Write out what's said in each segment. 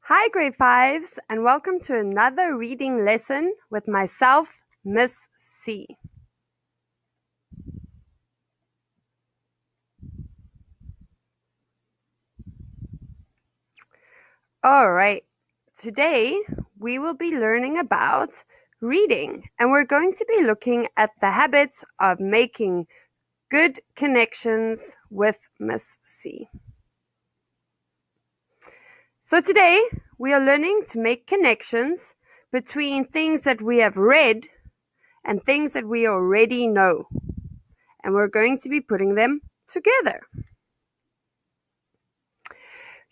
Hi, grade fives, and welcome to another reading lesson with myself, Miss C. All right, today we will be learning about reading, and we're going to be looking at the habits of making good connections with Miss C. So today we are learning to make connections between things that we have read and things that we already know. And we're going to be putting them together.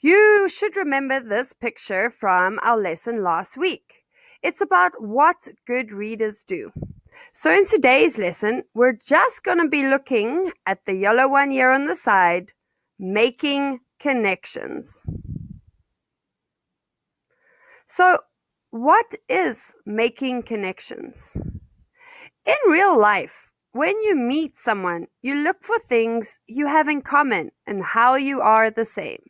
You should remember this picture from our lesson last week. It's about what good readers do. So in today's lesson, we're just going to be looking at the yellow one here on the side, making connections. So what is making connections? In real life, when you meet someone, you look for things you have in common and how you are the same.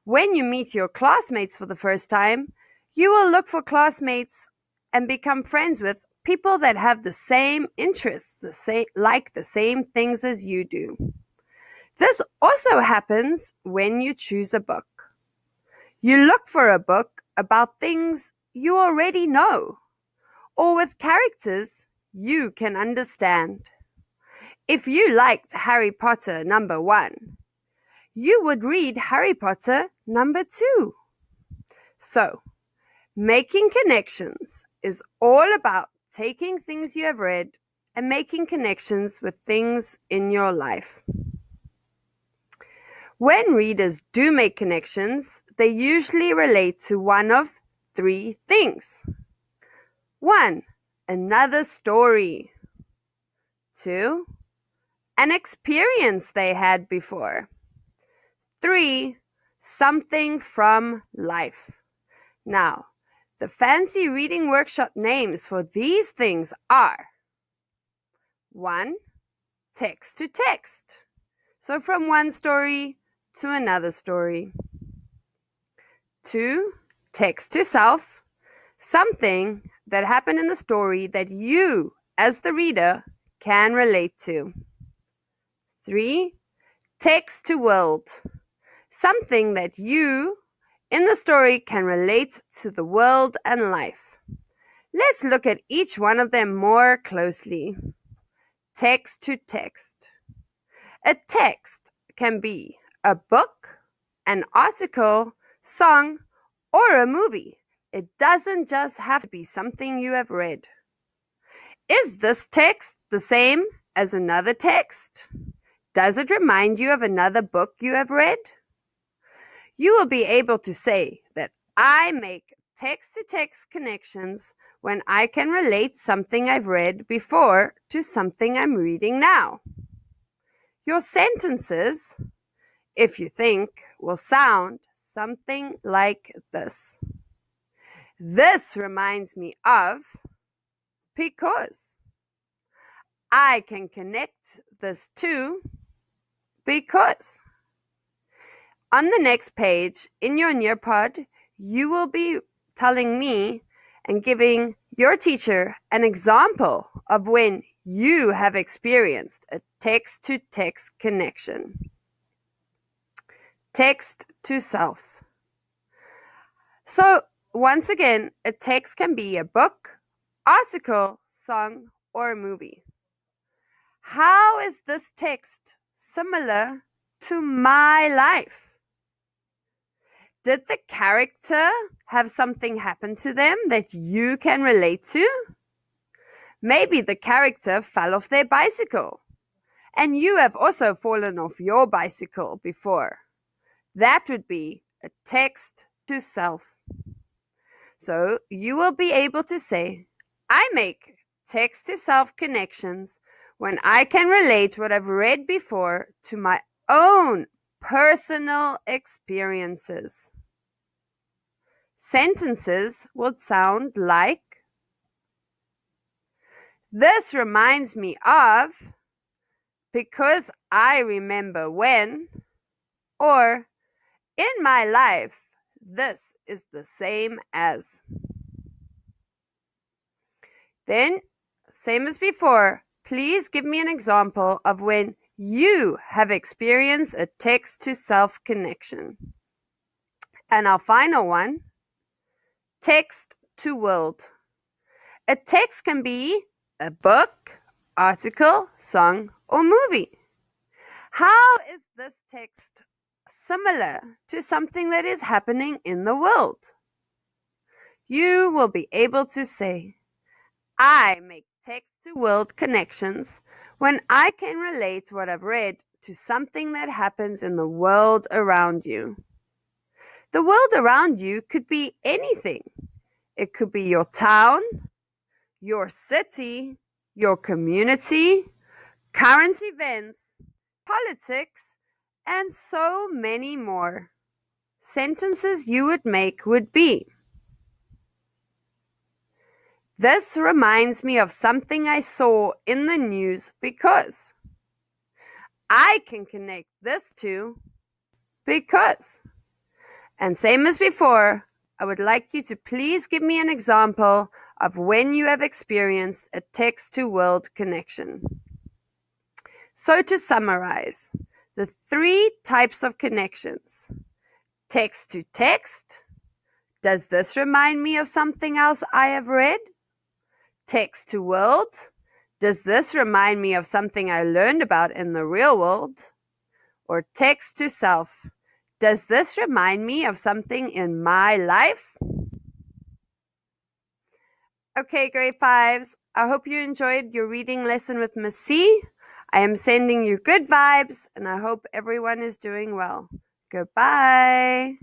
When you meet your classmates for the first time, you will look for classmates and become friends with people that have the same interests, like the same things as you do. This also happens when you choose a book. You look for a book about things you already know, or with characters you can understand. If you liked Harry Potter number 1, you would read Harry Potter number 2. So, making connections is all about taking things you have read and making connections with things in your life. When readers do make connections, they usually relate to one of 3 things. 1. Another story. 2. An experience they had before. 3. Something from life. Now, the fancy reading workshop names for these things are 1. Text to text. So from one story to another story. 2. Text to self. Something that happened in the story that you, as the reader, can relate to. 3. Text to world. Something that you, in the story, can relate to the world and life. Let's look at each one of them more closely. Text to text. A text can be a book, an article, song, or a movie. It doesn't just have to be something you have read. Is this text the same as another text? Does it remind you of another book you have read? You will be able to say that I make text-to-text connections when I can relate something I've read before to something I'm reading now. Your sentences, if you think, will sound something like this. This reminds me of because. I can connect this to because. On the next page in your Nearpod, you will be telling me and giving your teacher an example of when you have experienced a text-to-text connection. Text to self. So, once again, a text can be a book, article, song, or a movie. How is this text similar to my life? Did the character have something happen to them that you can relate to? Maybe the character fell off their bicycle, and you have also fallen off your bicycle before. That would be a text to self. So you will be able to say, I make text to self connections when I can relate what I've read before to my own personal experiences. Sentences would sound like, this reminds me of, because I remember when, or in my life, this is the same as. Then, same as before, please give me an example of when you have experienced a text-to-self connection. And our final one, text-to-world. A text can be a book, article, song, or movie. How is this text similar to something that is happening in the world? You will be able to say, I make text-to-world connections when I can relate what I've read to something that happens in the world around you. The world around you could be anything. It could be your town, your city, your community, current events, politics, and so many more. Sentences you would make would be, this reminds me of something I saw in the news because. I can connect this to because. And same as before, I would like you to please give me an example of when you have experienced a text-to-world connection. So to summarize, the 3 types of connections. Text-to-text. Does this remind me of something else I have read? Text-to-world. Does this remind me of something I learned about in the real world? Or text-to-self. Does this remind me of something in my life? Okay, grade 5s, I hope you enjoyed your reading lesson with Miss C. I am sending you good vibes, and I hope everyone is doing well. Goodbye.